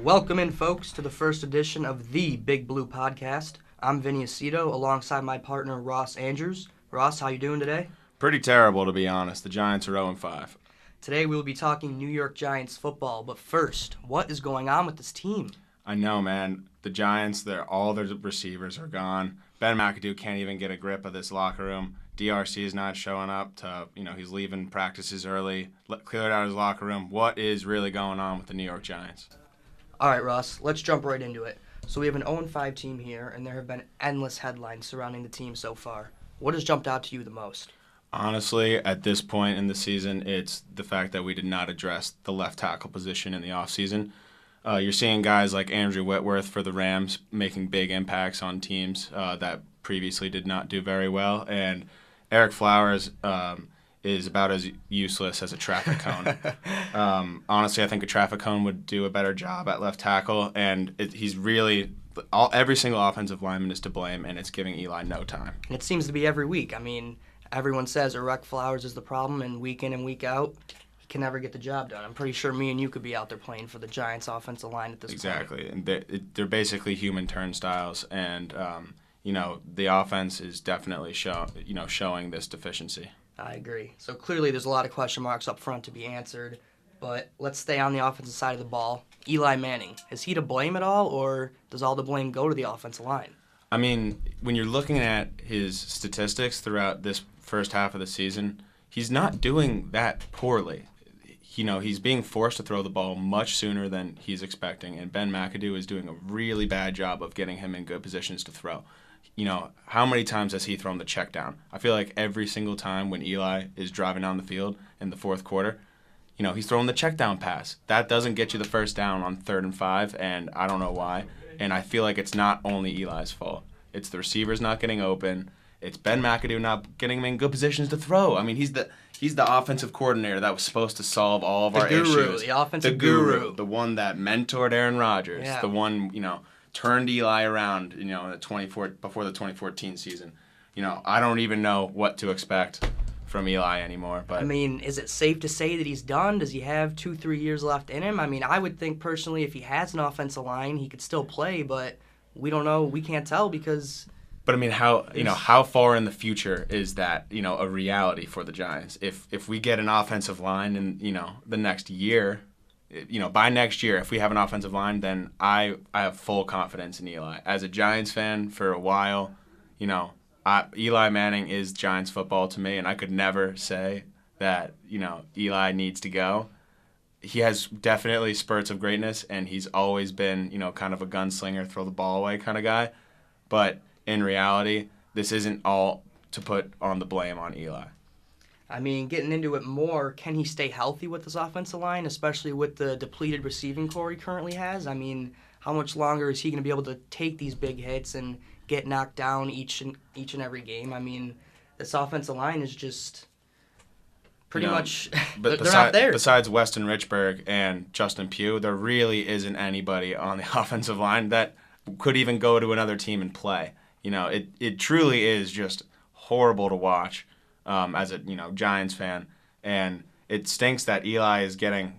Welcome in, folks, to the first edition of the Big Blue Podcast. I'm Vinny Asito, alongside my partner, Ross Andrews. Ross, how you doing today? Pretty terrible, to be honest. The Giants are 0-5. Today we will be talking New York Giants football, but first, what is going on with this team? I know, man. The Giants, all their receivers are gone. Ben McAdoo can't even get a grip of this locker room. DRC is not showing up he's leaving practices early, cleared out his locker room. What is really going on with the New York Giants? All right, Ross, let's jump right into it. So we have an 0-5 team here, and there have been endless headlines surrounding the team so far. What has jumped out to you the most? Honestly, at this point in the season, it's the fact that we did not address the left tackle position in the offseason. You're seeing guys like Andrew Whitworth for the Rams making big impacts on teams that previously did not do very well, and Eric Flowers is about as useless as a traffic cone. Honestly, I think a traffic cone would do a better job at left tackle, and he's really every single offensive lineman is to blame, and it's giving Eli no time. It seems to be every week. I mean, everyone says Eric Flowers is the problem, and week in and week out, he can never get the job done. I'm pretty sure me and you could be out there playing for the Giants' offensive line at this point. Exactly, and they're basically human turnstiles, and the offense is definitely showing this deficiency. I agree. So clearly there's a lot of question marks up front to be answered, but let's stay on the offensive side of the ball. Eli Manning, is he to blame at all, or does all the blame go to the offensive line? I mean, when you're looking at his statistics throughout this first half of the season, he's not doing that poorly. He's being forced to throw the ball much sooner than he's expecting, and Ben McAdoo is doing a really bad job of getting him in good positions to throw. How many times has he thrown the check down? I feel like every single time when Eli is driving down the field in the fourth quarter, he's throwing the check down pass. That doesn't get you the first down on 3rd and 5, and I don't know why. And I feel like it's not only Eli's fault. It's the receivers not getting open. It's Ben McAdoo not getting him in good positions to throw. I mean, he's the offensive coordinator that was supposed to solve all of our issues. The offensive guru. The one that mentored Aaron Rodgers. Yeah. The one, turned Eli around, before the 2014 season. I don't even know what to expect from Eli anymore. But I mean, is it safe to say that he's done? Does he have 2-3 years left in him? I mean, I would think personally if he has an offensive line, he could still play, but we don't know. We can't tell because... But I mean, how far in the future is that, a reality for the Giants? If we get an offensive line in, the next year... by next year, if we have an offensive line, then I have full confidence in Eli. As a Giants fan for a while, Eli Manning is Giants football to me, and I could never say that, Eli needs to go. He has definitely spurts of greatness, and he's always been, kind of a gunslinger, throw the ball away kind of guy. But in reality, this isn't all to put on the blame on Eli. I mean, getting into it more, can he stay healthy with this offensive line, especially with the depleted receiving core he currently has? I mean, how much longer is he going to be able to take these big hits and get knocked down each and every game? I mean, this offensive line is just pretty much they're not there. Besides Weston Richburg and Justin Pugh, there really isn't anybody on the offensive line that could even go to another team and play. It truly is just horrible to watch. As a Giants fan, and it stinks that Eli is getting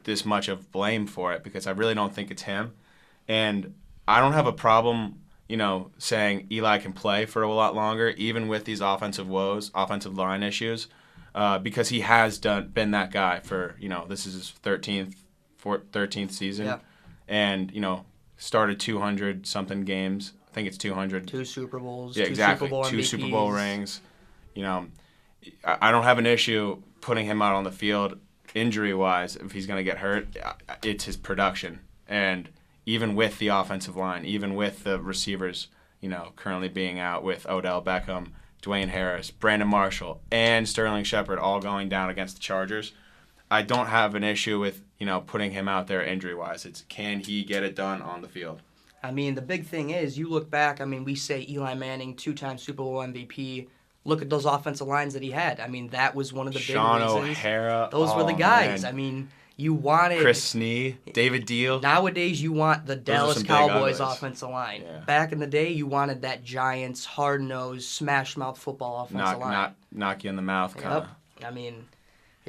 this much of blame for it because I really don't think it's him, and I don't have a problem saying Eli can play for a lot longer even with these offensive line issues, because he has been that guy for this is his 13th season, yeah. And started 200 something games. I think it's 200. 2 Super Bowls. Yeah, exactly. 2 Super Bowl rings. I don't have an issue putting him out on the field injury-wise if he's going to get hurt. It's his production. And even with the offensive line, even with the receivers, currently being out with Odell Beckham, Dwayne Harris, Brandon Marshall, and Sterling Shepard all going down against the Chargers, I don't have an issue with, putting him out there injury-wise. It's can he get it done on the field? I mean, the big thing is, you look back, we say Eli Manning, 2-time Super Bowl MVP. Look at those offensive lines that he had. I mean, that was one of the big Sean reasons. O'Hara. Those were the guys. Man. I mean, you wanted... Chris Snee, David Deal. Nowadays, you want the Dallas Cowboys uglies. offensive line. Yeah. Back in the day, you wanted that Giants, hard-nosed, smash-mouth football offensive line. Knock you in the mouth kind of. Yep. I mean,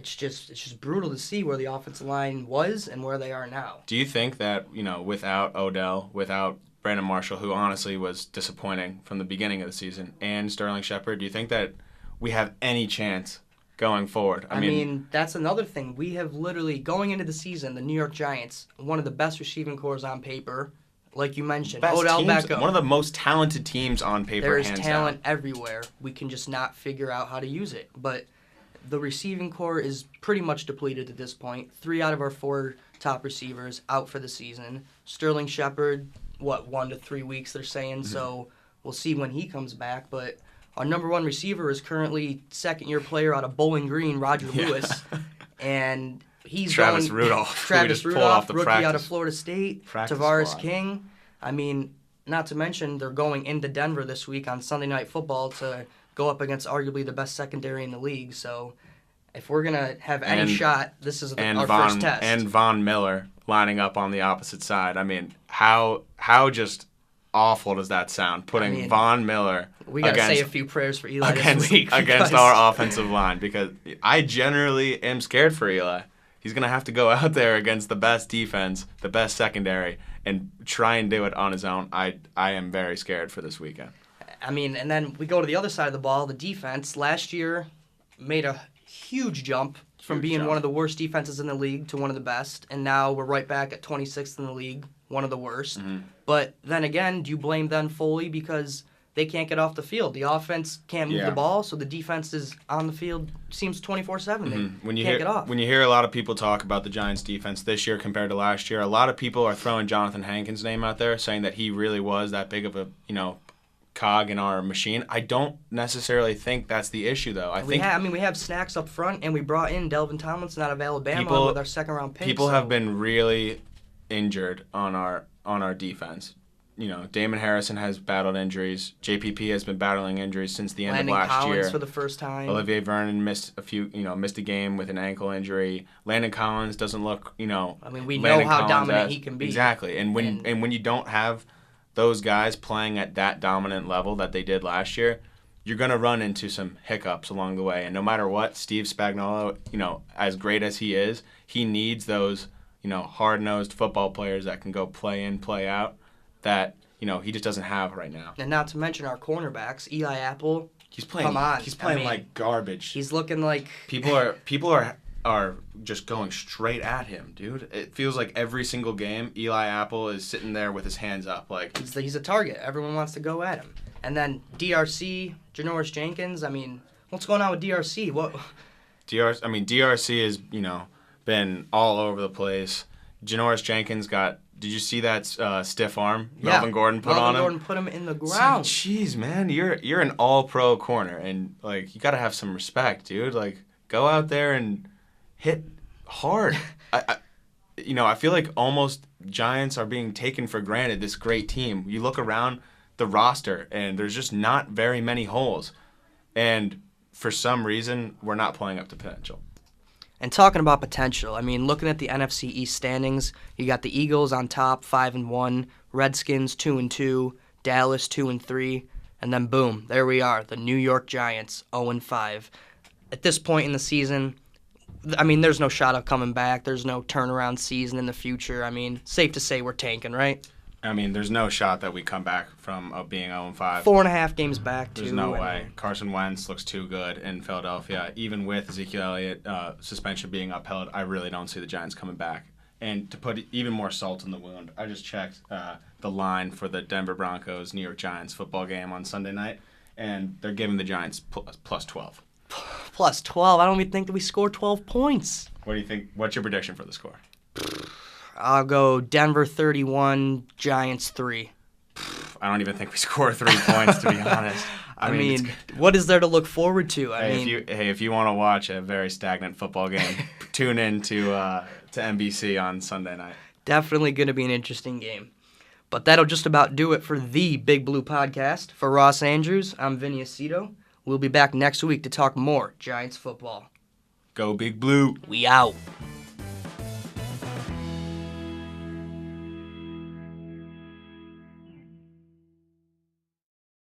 it's just brutal to see where the offensive line was and where they are now. Do you think that, without Odell, without Brandon Marshall, who honestly was disappointing from the beginning of the season, and Sterling Shepard, do you think that we have any chance going forward? I mean, that's another thing. We have literally, going into the season, the New York Giants, one of the best receiving corps on paper, like you mentioned. Odell Beckham. One of the most talented teams on paper, There is hands talent down. everywhere. We can just not figure out how to use it. But the receiving corps is pretty much depleted at this point. 3 out of our 4 top receivers out for the season. Sterling Shepard, 1 to 3 weeks they're saying, so we'll see when he comes back. But our number 1 receiver is currently second-year player out of Bowling Green, Roger Lewis, and he's Travis going, Rudolph. Travis Rudolph, rookie out of Florida State, practice Tavares squad. King. I mean, not to mention they're going into Denver this week on Sunday Night Football to go up against arguably the best secondary in the league. So if we're going to have any shot, this is our first test. And Von Miller lining up on the opposite side. I mean, how just awful does that sound? Putting Von Miller we got to say a few prayers for Eli against, this week. Against our offensive line, because I generally am scared for Eli. He's going to have to go out there against the best defense, the best secondary, and try and do it on his own. I am very scared for this weekend. I mean, and then we go to the other side of the ball, the defense. Last year made a huge jump from being one of the worst defenses in the league to one of the best, and now we're right back at 26th in the league, one of the worst. Mm-hmm. But then again, do you blame them fully because they can't get off the field? The offense can't move the ball, so the defense is on the field, seems 24/7. They can't get off. When you hear a lot of people talk about the Giants' defense this year compared to last year, a lot of people are throwing Jonathan Hankins' name out there, saying that he really was that big of a cog in our machine. I don't necessarily think that's the issue, though. We have snacks up front, and we brought in Delvin Tomlinson out of Alabama with our second-round pick. People have been really injured on our defense. Damon Harrison has battled injuries. JPP has been battling injuries since the end Landon of last Collins year. For the first time. Olivier Vernon missed a game with an ankle injury. Landon Collins doesn't look, we know Landon how Collins dominant he can be. Exactly. And when you don't have those guys playing at that dominant level that they did last year, you're going to run into some hiccups along the way. And no matter what, Steve Spagnuolo, as great as he is, he needs those, hard-nosed football players that can go play in, play out, that, he just doesn't have right now. And not to mention our cornerbacks, Eli Apple. He's playing. Come on. He's playing like garbage. He's looking like people are just going straight at him, dude. It feels like every single game, Eli Apple is sitting there with his hands up, like he's a target. Everyone wants to go at him. And then DRC, Janoris Jenkins. What's going on with DRC? What? DRC has been all over the place. Janoris Jenkins got. Did you see that stiff arm Melvin Gordon put on him? Melvin Gordon put him in the ground. Jeez, man, you're an all-pro corner, and you got to have some respect, dude. Go out there and hit hard. I feel like almost Giants are being taken for granted. This great team. You look around the roster, and there's just not very many holes, and for some reason, we're not playing up to potential. And talking about potential, looking at the NFC East standings, you got the Eagles on top, 5-1, Redskins 2-2, Dallas 2-3, and then boom, there we are, the New York Giants 0-5. At this point in the season, there's no shot of coming back. There's no turnaround season in the future. Safe to say we're tanking, right? There's no shot that we come back from being 0-5. 4.5 games back, too. There's no way. Carson Wentz looks too good in Philadelphia. Even with Ezekiel Elliott suspension being upheld, I really don't see the Giants coming back. And to put even more salt in the wound, I just checked the line for the Denver Broncos New York Giants football game on Sunday night, and they're giving the Giants plus 12. Plus 12? I don't even think that we scored 12 points. What do you think? What's your prediction for the score? I'll go Denver 31, Giants 3. I don't even think we score 3 points, to be honest. What is there to look forward to? If you want to watch a very stagnant football game, tune in to NBC on Sunday night. Definitely going to be an interesting game. But that'll just about do it for the Big Blue Podcast. For Ross Andrews, I'm Vinny Asito. We'll be back next week to talk more Giants football. Go Big Blue. We out.